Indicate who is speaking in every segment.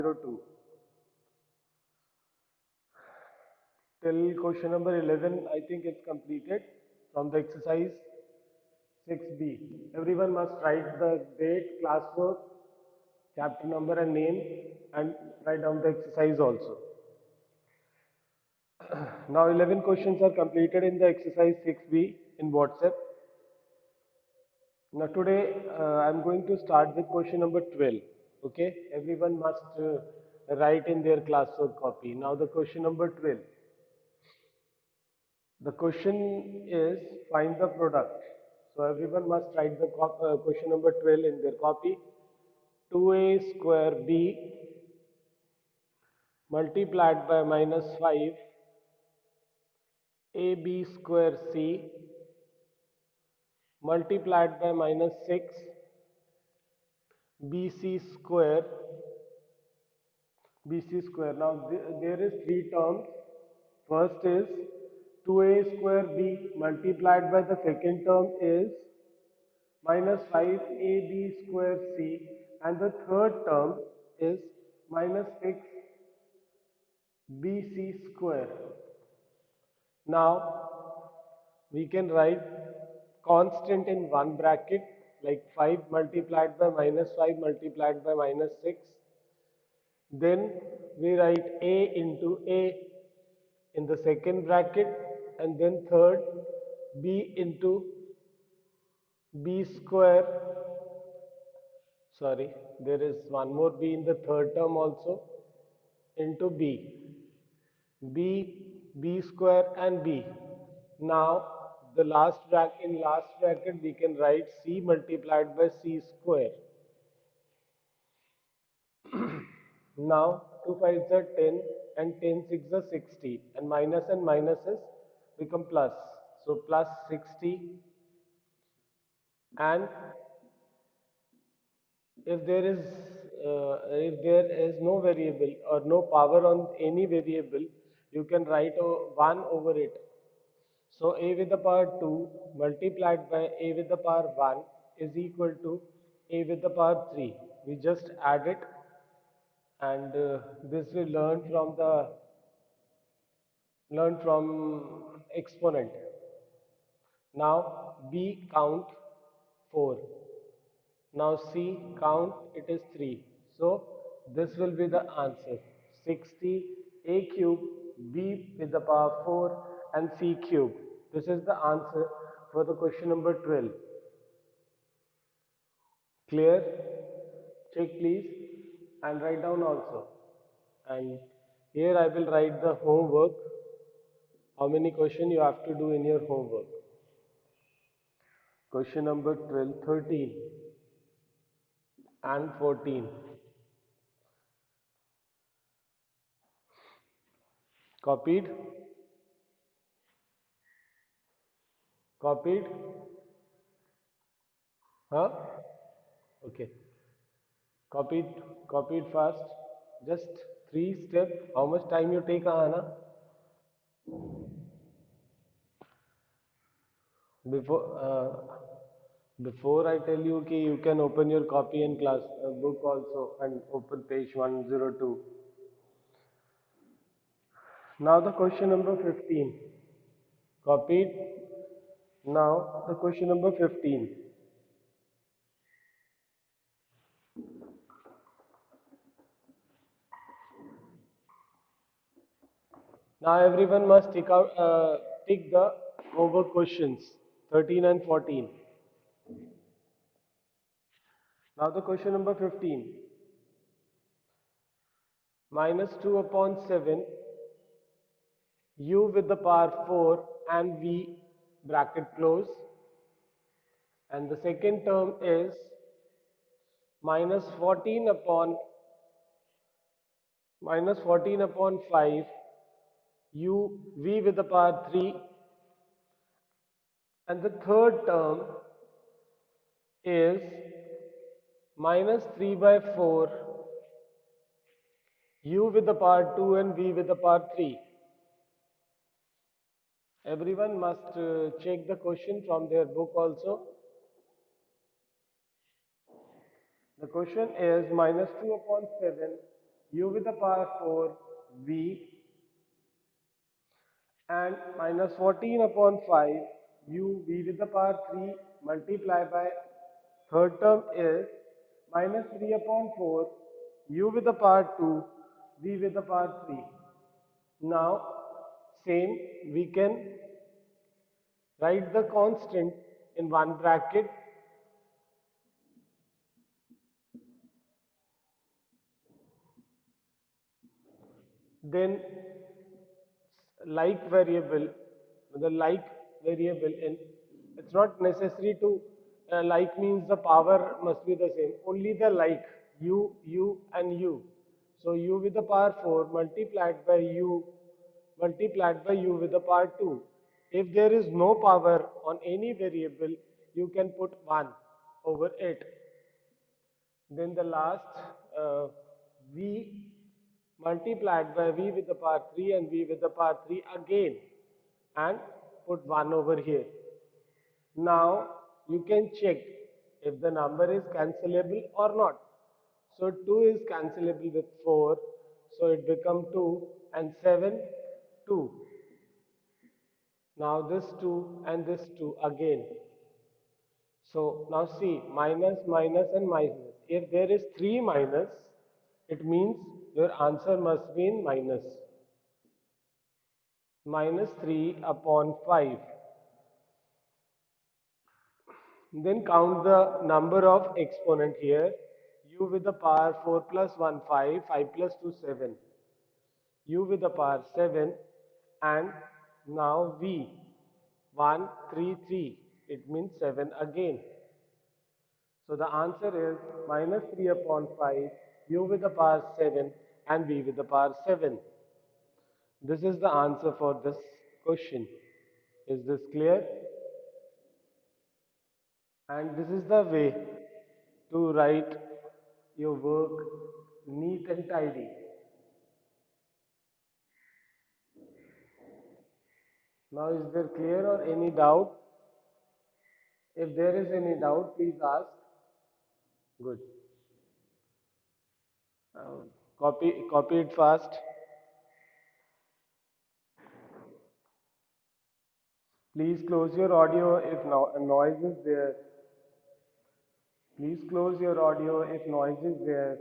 Speaker 1: 02 till question number 11. I think it's completed from the exercise 6b. Everyone must write the date, classwork, chapter number and name, and write down the exercise also. Now 11 questions are completed in the exercise 6b in WhatsApp. Now today I'm going to start with question number 12. Okay, everyone must write in their classwork copy. Now the question number 12. The question is find the product. So everyone must write the question number 12 in their copy. 2a square b multiplied by minus 5 ab square c multiplied by minus 6 bc square Now there is three terms. First is 2a square b multiplied by the second term is minus 5ab square c, and the third term is minus 6bc square. Now we can write constant in one bracket, like 5 multiplied by minus 5 multiplied by minus 6. Then we write a into a in the second bracket, and then third b into b square. Sorry, there is one more b in the third term also, into b square and b. Now the last bracket we can write c multiplied by c square. Now 2 5s are 10 and 10 6 are 60, and minuses become plus. So plus 60, and if there is no variable or no power on any variable, you can write 1 over it. So a with the power 2 multiplied by a with the power 1 is equal to a with the power 3. We just add it, and this we learn from exponent. Now b count 4. Now C count, it is 3. So this will be the answer. 60 A cube B with the power 4 and C cube. This is the answer for the question number 12. Clear? Check please and write down also. And here I will write the homework. How many questions you have to do in your homework? Question number 12, 13 and 14. Copied? Copied? Huh? Okay. Copied, copied fast. Just 3 steps. How much time you take, Ahana? Before before I tell you कि you can open your copy and class book also and open page 102. Now the question number 15. Copied. Now the question number 15. Now everyone must tick the homework questions 13 and 14. Now the question number 15. Minus 2 upon 7 u with the power 4 and v bracket close, and the second term is minus 14 upon 5 u v with the power 3, and the third term is minus 3 by 4 u with the power 2 and v with the power 3. Everyone must check the question from their book also. The question is minus 2 upon 7 u with the power 4 v and minus 14 upon 5 u v with the power 3 multiply by third term is minus 3 upon 4 u with the power 2 v with the power 3. Now same we can write the constant in one bracket, then like variable, the like variable in, it's not necessary to like means the power must be the same, only the like u and u. So u with the power 4 multiplied by u with the power 2. If there is no power on any variable, you can put 1 over it. Then the last v multiplied by v with the power 3 and v with the power 3 again and put 1 over here. Now you can check if the number is cancelable or not. So 2 is cancelable with 4, so it becomes 2 and 7 2. Now this 2 and this 2 again. So now see, minus, minus and minus. If there is 3 minus, it means your answer must be in minus. Minus 3 upon 5. Then count the number of exponent here. U with the power 4 plus 1, 5, 5 plus 2, 7. U with the power 7 and now V 1, 3, 3. It means 7 again. So the answer is minus 3 upon 5, u with the power 7 and v with the power 7. This is the answer for this question. Is this clear? And this is the way to write your work neat and tidy. Now is there clear or any doubt? If there is any doubt, please ask. Good. Copy it fast. Please close your audio if no, noise is there. Please close your audio if noise is there.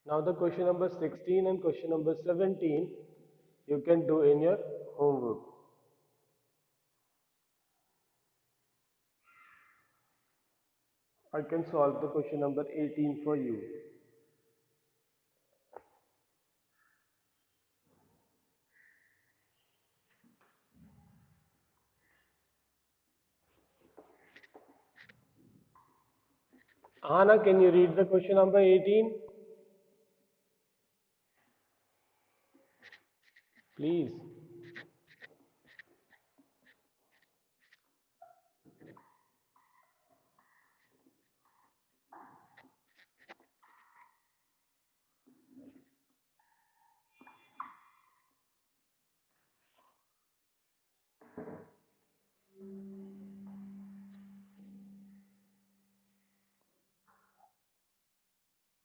Speaker 1: Now the question number 16 and question number 17 you can do in your homework. I can solve the question number 18 for you. Anna, can you read the question number 18? Please.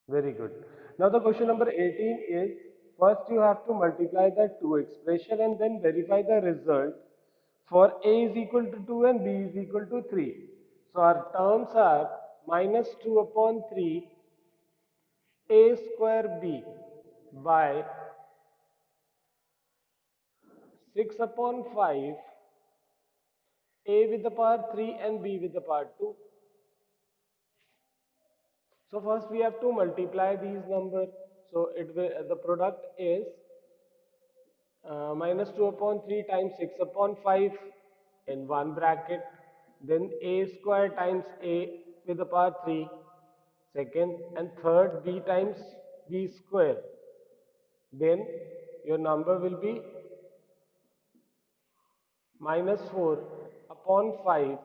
Speaker 1: Very good. Now the question number 18 is, first you have to multiply the two expression and then verify the result for a is equal to 2 and b is equal to 3. So our terms are minus 2 upon 3 a square b by 6 upon 5 a with the power 3 and b with the power 2. So first we have to multiply these numbers. So it will, the product is minus 2 upon 3 times 6 upon 5 in one bracket. Then a square times a with the power 3 second, and third b times b square. Then your number will be minus 4 upon 5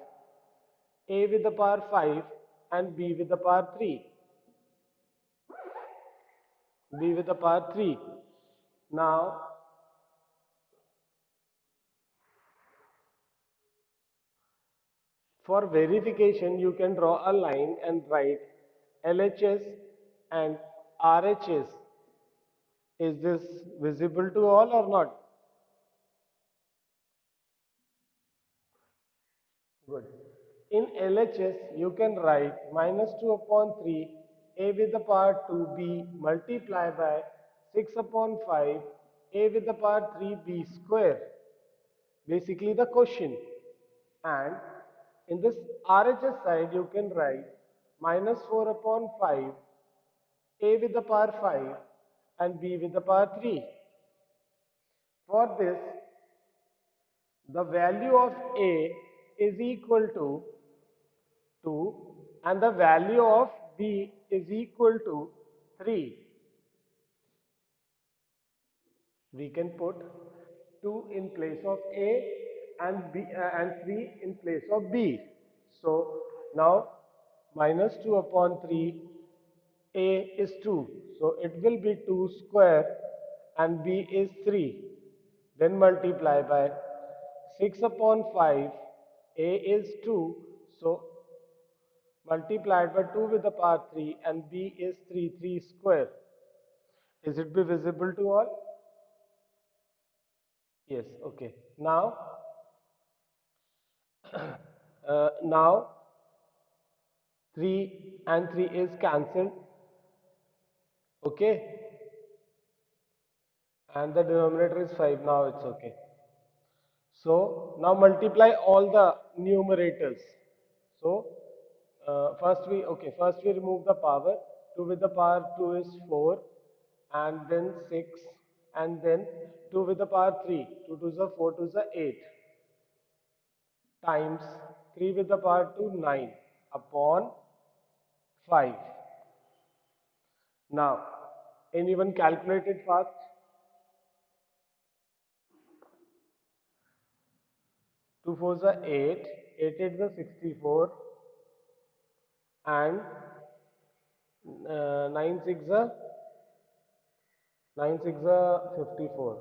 Speaker 1: a with the power 5 and b with the power 3. B with the power 3. Now for verification, you can draw a line and write LHS and RHS. Is this visible to all or not? Good. In LHS, you can write minus 2 upon 3 a with the power 2b multiply by 6 upon 5 a with the power 3b square. Basically the question. And in this RHS side, you can write minus 4 upon 5 a with the power 5 and b with the power 3. For this, the value of a is equal to 2 and the value of b is equal to 3. We can put 2 in place of a and b and 3 in place of b. So now minus 2 upon 3 a is 2. So it will be 2 square and b is 3. Then multiply by 6 upon 5 a is 2. So multiplied by 2 with the power 3 and b is 3 square. Is it be visible to all? Yes, okay. Now 3 and 3 is cancelled, okay, and the denominator is 5. Now it's okay. So now multiply all the numerators. So first we remove the power. 2 with the power 2 is 4, and then 6, and then 2 with the power 3. 2 to the 4 to the 8 times 3 with the power 2 9 upon 5. Now, anyone calculate it fast? 2 4s are 8, 8 8s are 64, and 9 6 are 54.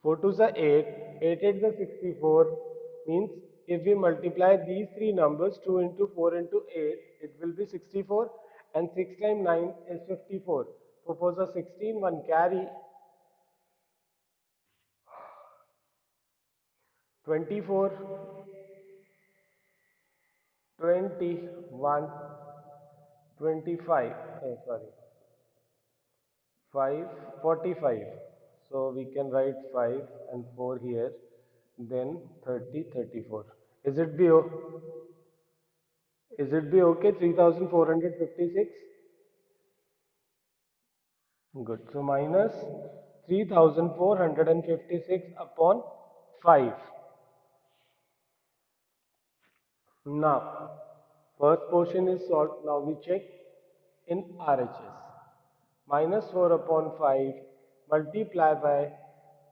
Speaker 1: 4 2s are 8, 8 8s are 64. Means if we multiply these three numbers, 2 into 4 into 8, it will be 64, and 6 times 9 is 54. 4 4s are 16, 1 carry, 24, 21, 25, sorry, 5, 45. So we can write 5 and 4 here, then 30, 34. Is it be, is it be okay? 3456? Good. So minus 3456 upon 5. Now, first portion is solved. Now we check in RHS. Minus 4 upon 5 multiply by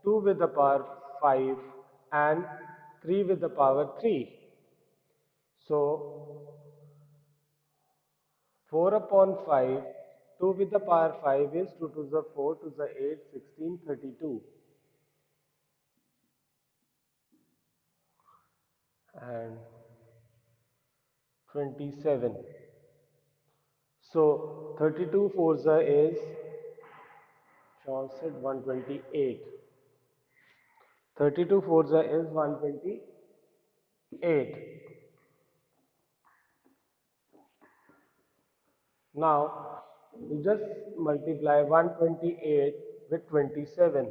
Speaker 1: 2 with the power 5 and 3 with the power 3. So 4 upon 5, 2 with the power 5 is 2 to the 4 to the 8, 16, 32, and 27. So 32 forza is Chauncet 128. 32 forza is 128. Now you just multiply 128 with 27.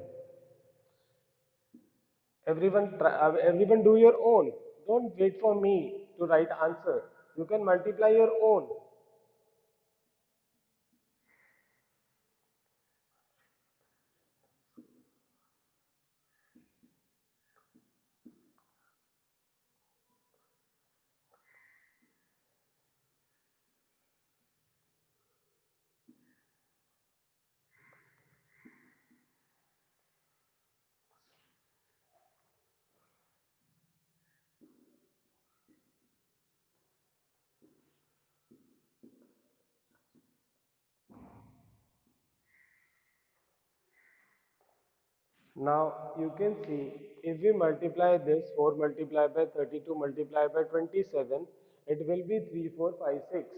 Speaker 1: Everyone do your own. Don't wait for me to write answer. You can multiply your own. Now you can see if we multiply this 4 multiplied by 32 multiplied by 27, It will be 3456.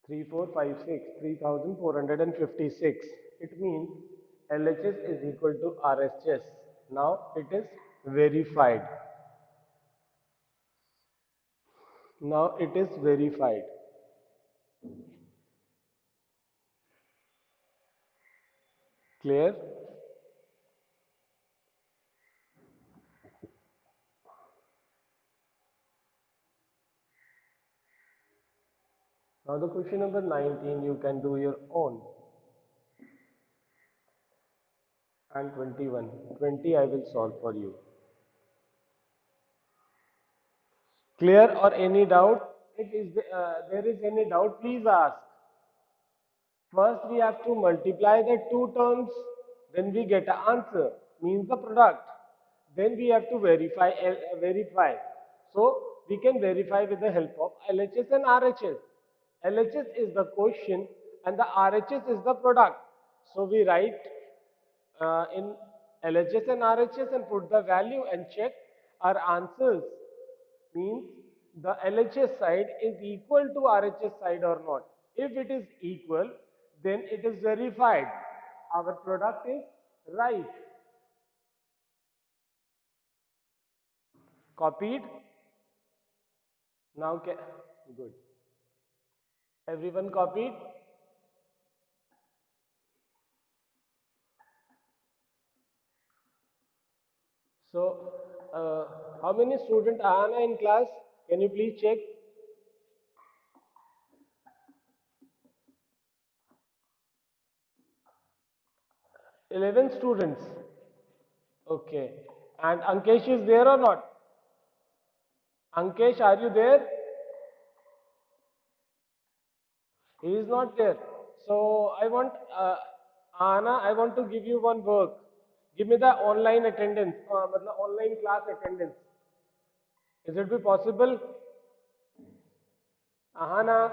Speaker 1: 3456, 3456. It means LHS is equal to RHS. Now it is verified. Now it is verified. Clear? Now the question number 19 you can do your own. And 21. 20 I will solve for you. Clear or any doubt? If there is any doubt, please ask. First, we have to multiply the two terms, then we get an answer, means the product. Then we have to verify. So, we can verify with the help of LHS and RHS. LHS is the question and the RHS is the product. So, we write in LHS and RHS and put the value and check our answers. Means the LHS side is equal to RHS side or not. If it is equal, then it is verified. Our product is right. Copied. Now, good. Everyone copied? So, how many students are in class? Can you please check? 11 students. Okay. And Ankesh is there or not? Ankesh, are you there? He is not there. So Anna, I want to give you one work. Give me the online attendance, online class attendance. Is it be possible? Ahana,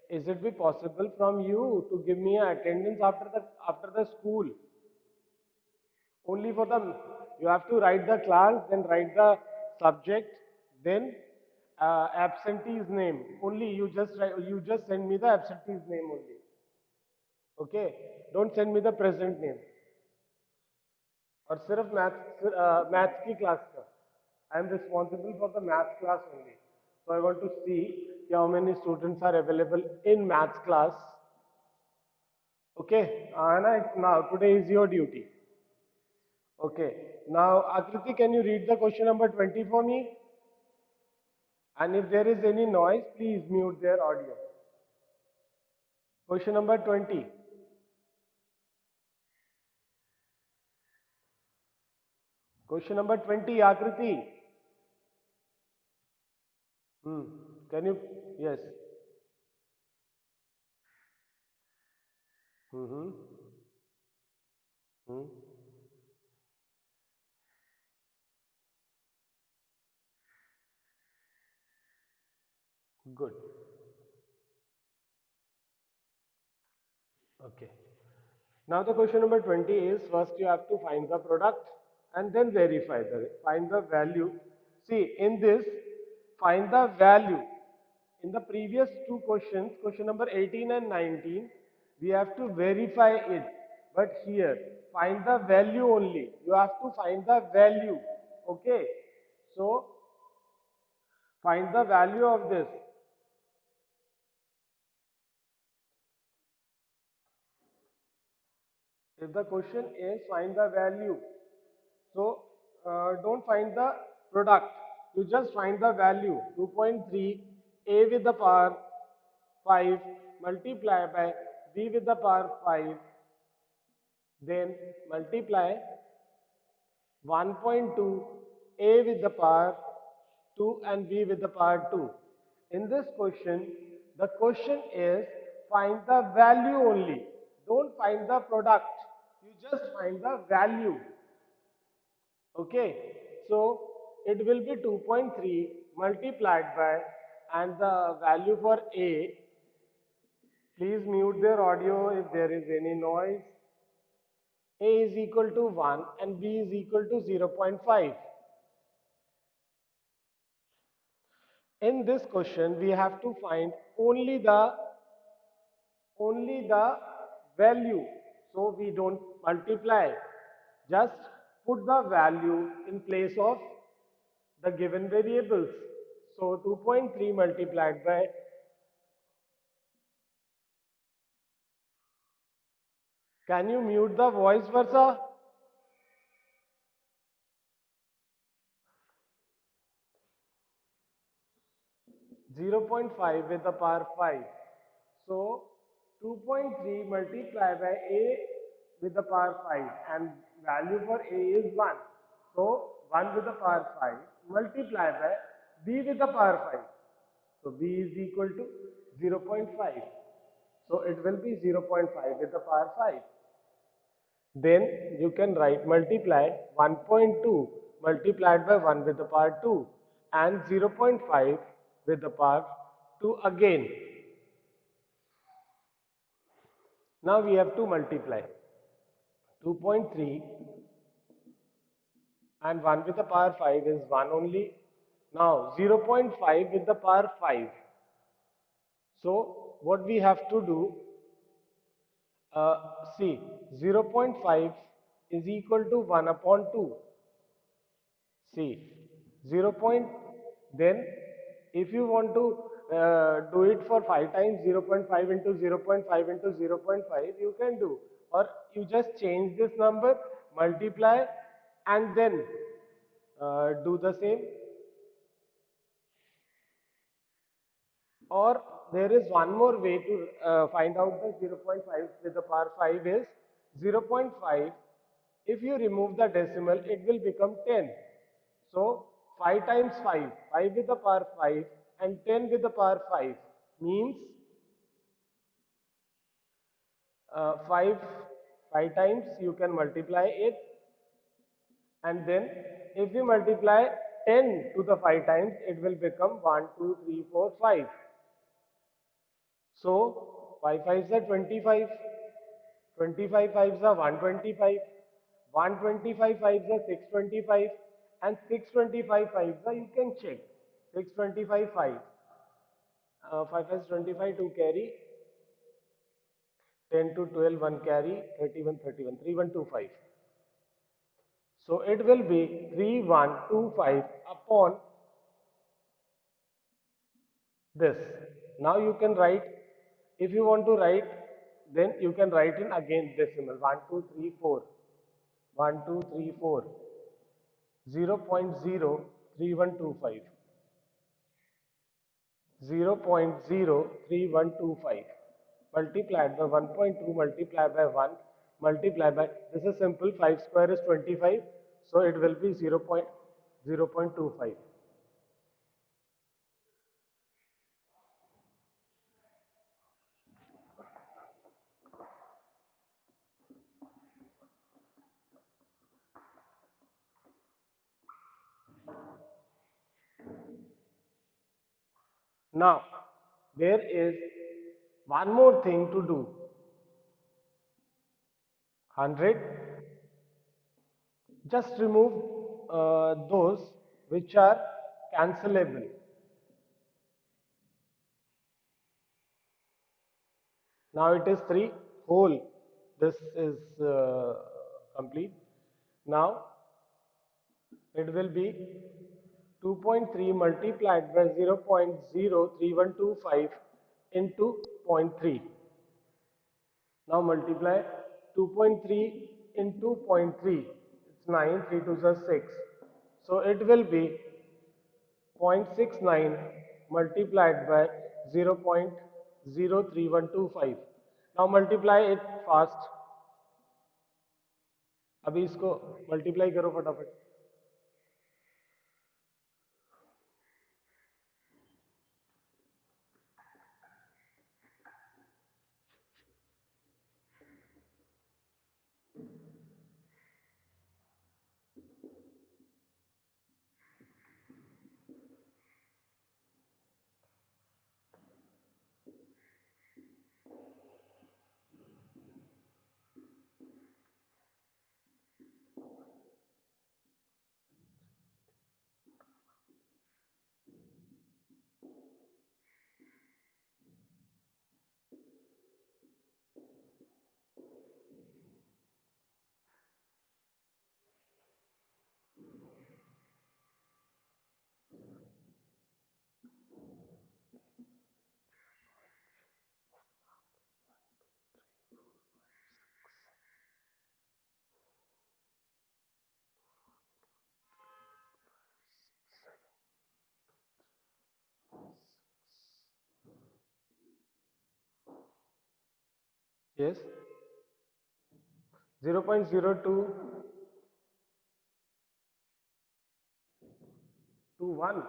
Speaker 1: is it be possible from you to give me a attendance after the school? Only for the you have to write the class, then write the subject, then absentee's name. Only you just send me the absentee's name only. Okay, don't send me the present name. और सिर्फ maths की class का I am responsible for the maths class only so I want to see how many students are available in maths class. Okay, Anna, now today is your duty. Okay, now Akriti, can you read the question number 20 for me? And if there is any noise, please mute their audio. Question number 20. Question number 20, Akriti. Can you? Yes. Mm-hmm. Hmm. Good. Okay. Now the question number 20 is first you have to find the product and then find the value. See, in this, find the value. In the previous two questions, question number 18 and 19, we have to verify it. But here, find the value only. You have to find the value. Okay. So, find the value of this. If the question is find the value, so don't find the product. You just find the value 2.3 a with the power 5 multiply by b with the power 5, then multiply 1.2 a with the power 2 and b with the power 2. In this question, the question is find the value only. Don't find the product. You just find the value. Okay, so it will be 2.3 multiplied by, and the value for A, please mute their audio if there is any noise. A is equal to 1 and B is equal to 0.5. In this question, we have to find only the value. So we don't multiply. Just put the value in place of the given variables. So 2.3 multiplied by, can you mute the voice versa? 0.5 with the power 5. So 2.3 multiplied by a with the power 5, and value for a is 1. So 1 with the power 5 multiplied by b with the power 5. So b is equal to 0.5. So it will be 0.5 with the power 5. Then you can write multiply 1.2 multiplied by 1 with the power 2 and 0.5 with the power 2 again. Now we have to multiply 2.3 and 1 with the power 5 is 1 only. Now 0.5 with the power 5. So what we have to do, uh, see, 0.5 is equal to 1 upon 2. See, 0 point, then if you want to do it for 5 times, 0.5 into 0.5 into 0.5, you can do. Or you just change this number, multiply, and then do the same. Or there is one more way to find out the 0.5 with the power 5 is 0.5. If you remove the decimal, it will become 10. So 5 times 5, 5 with the power 5 and 10 with the power 5 means 5, 5 times you can multiply it, and then if you multiply 10 to the 5 times, it will become 1, 2, 3, 4, 5. So 5 fives are 25, 25 fives are 125, 125 fives are 625, and 625 fives are, you can check, 625 5. 5 fives 25, 2 carry, 10 to 12, 1 carry, 31, 31, 3125. So it will be 3125 upon this. Now you can write, if you want to write, then you can write in again decimal 1, 2, 3, 4. 1, 2, 3, 4. 0.03125. 0.03125 multiplied by 1.2 multiplied by 1 multiplied by, this is simple, 5 square is 25, so it will be 0.025. Now there is one more thing to do. 100, just remove those which are cancelable. Now it is 3 whole. This is complete. Now it will be 2.3 multiplied by 0.03125 into zero point 0.3. Now multiply 2.3 into zero point 0.3. It's 9, 3 to the 6. So it will be 0.69 multiplied by 0.03125. Now multiply it fast. अभी इसको multiply करो फटाफट. Yes. 0.02 to 1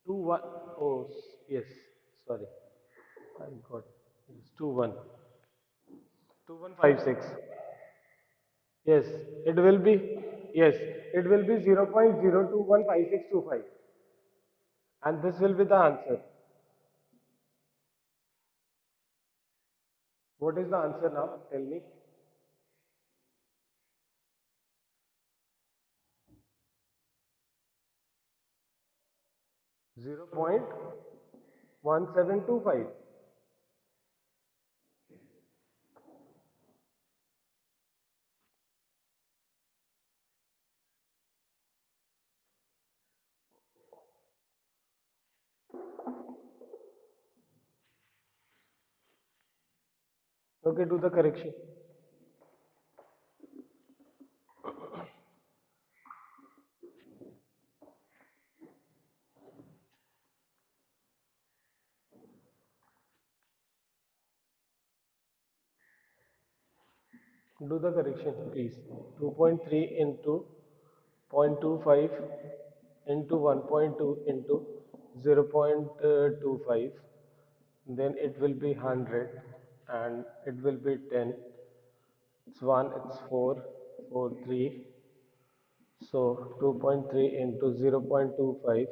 Speaker 1: to 1. Oh, yes. Sorry. I got it's 2 1. 2156. Yes, it will be. Yes, it will be 0.0215625. And this will be the answer. What is the answer now? Tell me. 0.1725. Okay, do the correction. Do the correction, please. 2.3 into 0.25 into 1.2 into 0.25. Then it will be 100 and it will be 10. It's 1, it's 4, 4, 3. So 2.3 into 0.25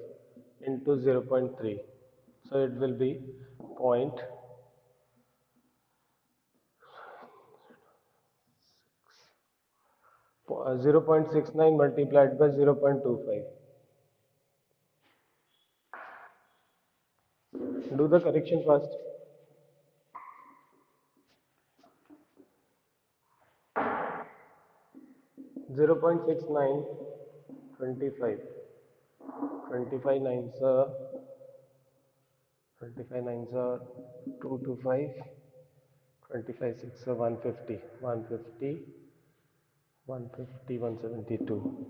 Speaker 1: into 0.3. So it will be point 0.69 multiplied by 0.25. Do the correction first. 0.69 25. 25 nines are 25 nines are 225. 25 6 are 150. 150. 150 172.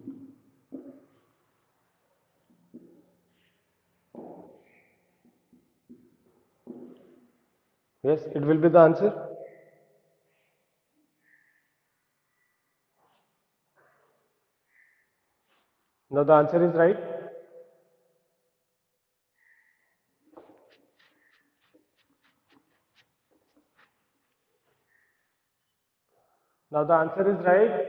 Speaker 1: Yes, it will be the answer. Now the answer is right. Now the answer is right.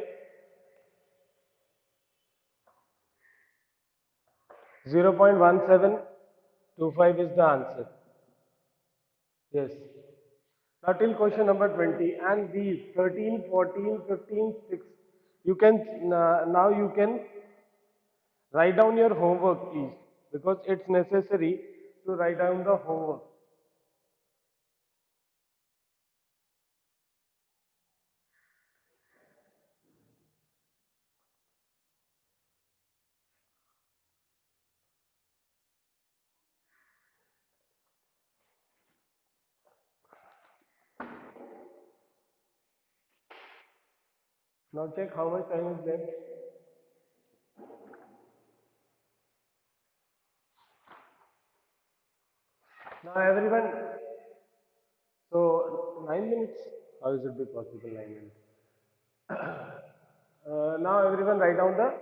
Speaker 1: 0.1725 is the answer. Yes. Now till question number 20 and these 13, 14, 15, 6. You can now you can write down your homework please because it's necessary to write down the homework. Now check how much time is left. Now everyone, so 9 minutes. How is it be possible 9 minutes? Now everyone write down the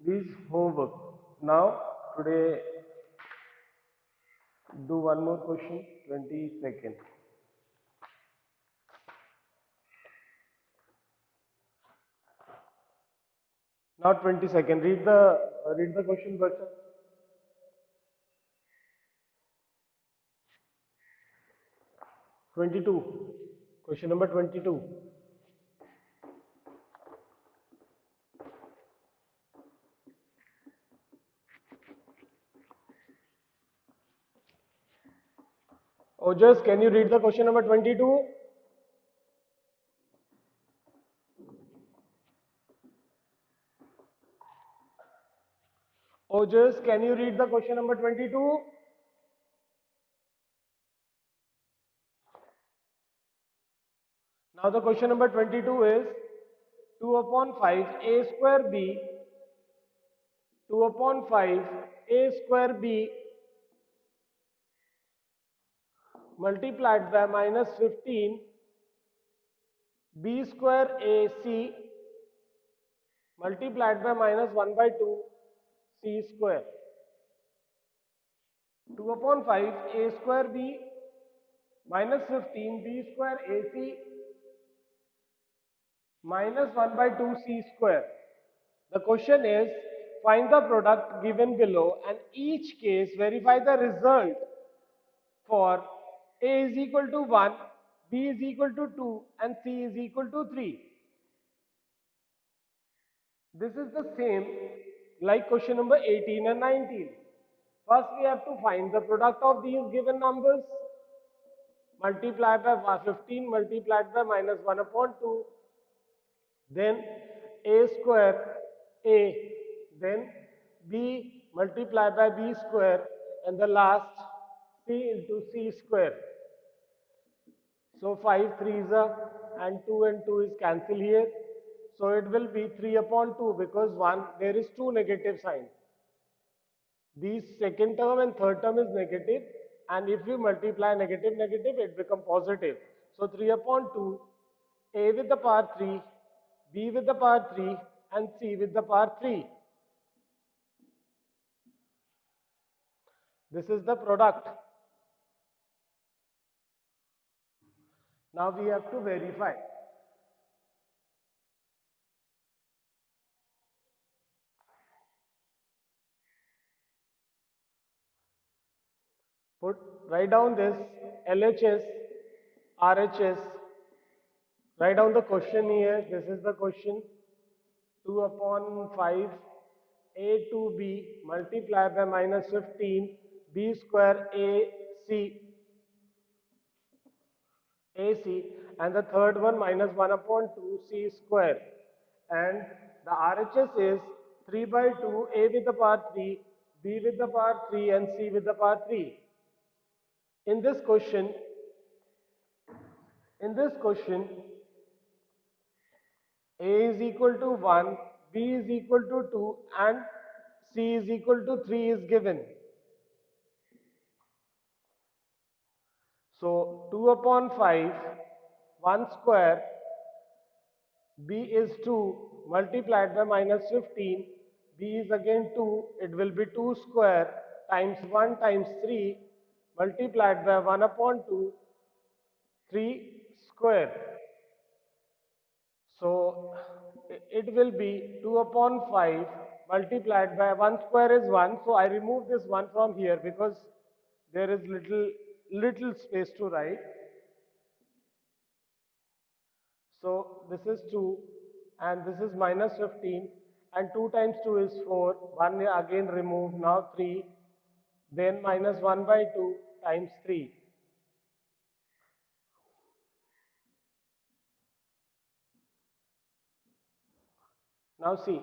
Speaker 1: these homework. Now today do one more question. 20 seconds. Now 20 seconds. Read the question version. 22. Question number 22. Ojas, can you read the question number 22? Ojas, can you read the question number 22? Now the question number 22 is 2 upon 5 a square b 2 upon 5 a square b multiplied by minus 15 b square ac multiplied by minus 1 by 2 c square. 2 upon 5 a square b minus 15 b square ac minus 1 by 2 c square. The question is, find the product given below and each case verify the result for a is equal to 1, b is equal to 2 and c is equal to 3. This is the same like question number 18 and 19. First we have to find the product of these given numbers, multiply by 15 multiplied by minus 1 upon 2, then a square a, then b multiplied by b square, and the last c into c square. So 5 threes are and 2 is cancel here. So it will be 3 upon 2 because 1 there is 2 negative sign. The second term and third term is negative, and if you multiply negative it becomes positive. So 3 upon 2, a with the power 3, b with the power 3 and c with the power 3. This is the product. Now we have to verify. Write down this LHS, RHS. Write down the question here. This is the question. 2 upon 5 a to b multiplied by minus 15 b square AC, and the third one minus 1 upon 2 c square, and the RHS is 3 by 2 a with the power 3, b with the power 3 and c with the power 3. In this question, a is equal to 1, b is equal to 2 and c is equal to 3 is given. So 2 upon 5, 1 square, b is 2 multiplied by minus 15, b is again 2, it will be 2 square times 1 times 3 multiplied by 1 upon 2, 3 square. So it will be 2 upon 5 multiplied by 1 square is 1. So I remove this 1 from here because there is little space to write. So this is 2 and this is minus 15 and 2 times 2 is 4. 1 again remove, now 3. Then minus 1 by 2 times 3. Now see,